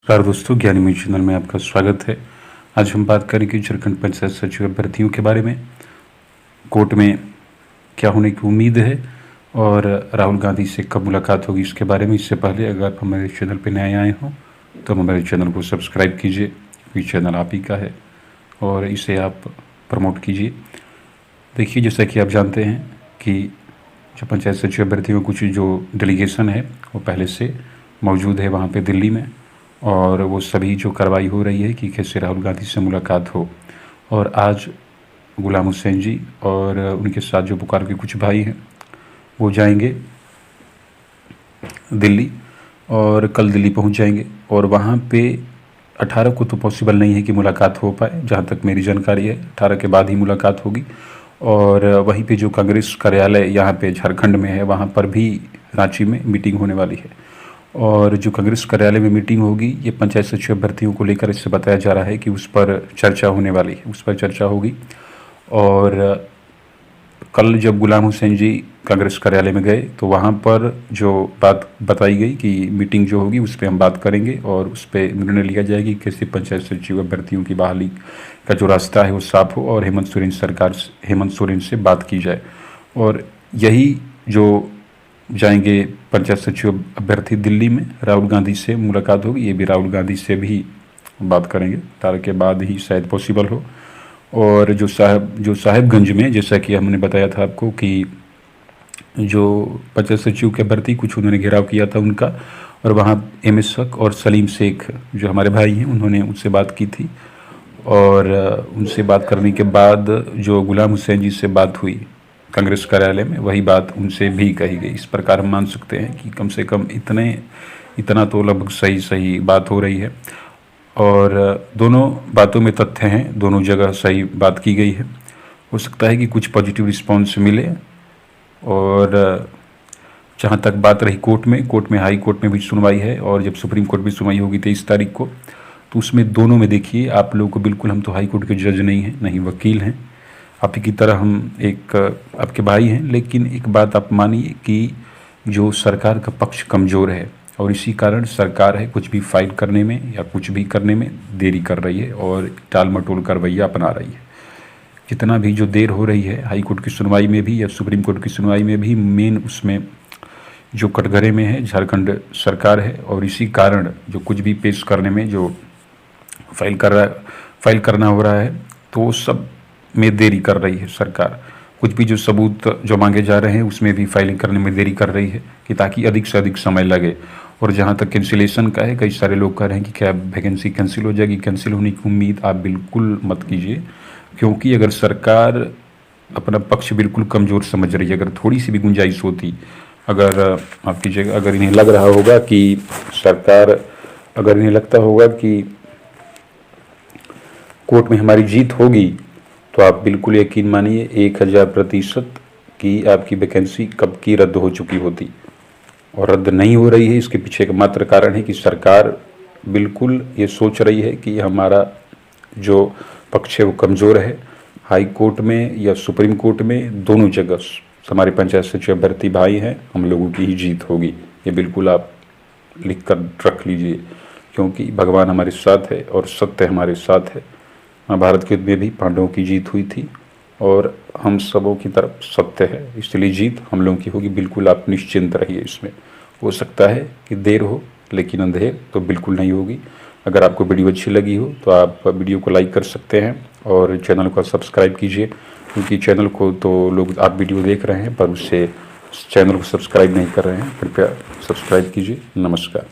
नमस्कार दोस्तों, ज्ञानी म्यूज चैनल में आपका स्वागत है। आज हम बात करेंगे झारखंड पंचायत सचिव अभ्यर्थियों के बारे में। कोर्ट में क्या होने की उम्मीद है और राहुल गांधी से कब मुलाकात होगी इसके बारे में। इससे पहले अगर आप हमारे चैनल पर नए आए हों तो हमारे चैनल को सब्सक्राइब कीजिए, क्योंकि चैनल आप ही का है और इसे आप प्रमोट कीजिए। देखिए, जैसा कि आप जानते हैं कि जो पंचायत सचिव अभ्यर्थियों कुछ जो डेलीगेशन है वो पहले से मौजूद है वहाँ पे दिल्ली में, और वो सभी जो कार्रवाई हो रही है कि कैसे राहुल गांधी से मुलाकात हो। और आज गुलाम हुसैन जी और उनके साथ जो बुखार के कुछ भाई हैं वो जाएंगे दिल्ली और कल दिल्ली पहुंच जाएंगे। और वहाँ पे 18 को तो पॉसिबल नहीं है कि मुलाकात हो पाए, जहाँ तक मेरी जानकारी है 18 के बाद ही मुलाकात होगी। और वहीं पे जो कांग्रेस कार्यालय यहाँ पे झारखंड में है वहाँ पर भी रांची में मीटिंग होने वाली है। और जो कांग्रेस कार्यालय में मीटिंग होगी ये पंचायत सचिव अभ्यर्थियों को लेकर इससे बताया जा रहा है कि उस पर चर्चा होने वाली है, उस पर चर्चा होगी। और कल जब गुलाम हुसैन जी कांग्रेस कार्यालय में गए तो वहाँ पर जो बात बताई गई कि मीटिंग जो होगी उस पर हम बात करेंगे और उस पर निर्णय लिया जाएगा कि कैसे पंचायत सचिव अभ्यर्थियों की बहाली का जो रास्ता है वो साफ हो और हेमंत सोरेन से बात की जाए। और यही जो जाएंगे पंचायत सचिव अभ्यर्थी दिल्ली में, राहुल गांधी से मुलाकात होगी। ये भी राहुल गांधी से भी बात करेंगे, 18 के बाद ही शायद पॉसिबल हो। और जो साहेबगंज में, जैसा कि हमने बताया था आपको कि जो पंचायत सचिव के अभ्यर्थी कुछ उन्होंने घेराव किया था उनका, और वहाँ एम.एस. हक और सलीम शेख जो हमारे भाई हैं उन्होंने उनसे बात की थी। और उनसे बात करने के बाद जो गुलाम हुसैन जी से बात हुई कांग्रेस कार्यालय में, वही बात उनसे भी कही गई। इस प्रकार हम मान सकते हैं कि कम से कम इतना तो लगभग सही बात हो रही है। और दोनों बातों में तथ्य हैं, दोनों जगह सही बात की गई है। हो सकता है कि कुछ पॉजिटिव रिस्पांस मिले। और जहाँ तक बात रही कोर्ट में हाई कोर्ट में भी सुनवाई है, और जब सुप्रीम कोर्ट में सुनवाई होगी 23 तारीख को, तो उसमें दोनों में देखिए आप लोगों को, बिल्कुल हम तो हाई कोर्ट के जज नहीं हैं, नहीं वकील हैं, आप ही की तरह हम एक आपके भाई हैं। लेकिन एक बात आप मानिए कि जो सरकार का पक्ष कमज़ोर है और इसी कारण सरकार है कुछ भी फाइल करने में या कुछ भी करने में देरी कर रही है और टाल मटोल का रवैया अपना रही है। जितना भी जो देर हो रही है हाई कोर्ट की सुनवाई में भी या सुप्रीम कोर्ट की सुनवाई में भी, मेन उसमें जो कटघरे में है झारखंड सरकार है। और इसी कारण जो कुछ भी पेश करने में जो फाइल करना हो रहा है तो सब में देरी कर रही है सरकार। कुछ भी जो सबूत जो मांगे जा रहे हैं उसमें भी फाइलिंग करने में देरी कर रही है कि ताकि अधिक से अधिक समय लगे। और जहाँ तक कैंसिलेशन का है, कई सारे लोग कह रहे हैं कि क्या वैकेंसी कैंसिल हो जाएगी। कैंसिल होने की उम्मीद आप बिल्कुल मत कीजिए, क्योंकि अगर सरकार अपना पक्ष बिल्कुल कमज़ोर समझ रही है, अगर थोड़ी सी भी गुंजाइश होती, अगर माफ़ कीजिएगा, अगर इन्हें लग रहा होगा कि सरकार, अगर इन्हें लगता होगा कि कोर्ट में हमारी जीत होगी, तो आप बिल्कुल यकीन मानिए 1000% की आपकी वैकेंसी कब की रद्द हो चुकी होती। और रद्द नहीं हो रही है, इसके पीछे एक मात्र कारण है कि सरकार बिल्कुल ये सोच रही है कि हमारा जो पक्ष है वो कमज़ोर है। हाई कोर्ट में या सुप्रीम कोर्ट में, दोनों जगह हमारे पंचायत सचिव अभ्यर्थी भाई हैं, हम लोगों की ही जीत होगी। ये बिल्कुल आप लिख कर रख लीजिए, क्योंकि भगवान हमारे साथ है और सत्य हमारे साथ है। महाभारत के युद्ध में भी पांडवों की जीत हुई थी और हम सबों की तरफ सत्य है, इसलिए जीत हम लोगों की होगी। बिल्कुल आप निश्चिंत रहिए। इसमें हो सकता है कि देर हो, लेकिन अंधेर तो बिल्कुल नहीं होगी। अगर आपको वीडियो अच्छी लगी हो तो आप वीडियो को लाइक कर सकते हैं और चैनल को सब्सक्राइब कीजिए, क्योंकि चैनल को तो लोग, आप वीडियो देख रहे हैं पर उससे चैनल को सब्सक्राइब नहीं कर रहे हैं। कृपया सब्सक्राइब कीजिए। नमस्कार।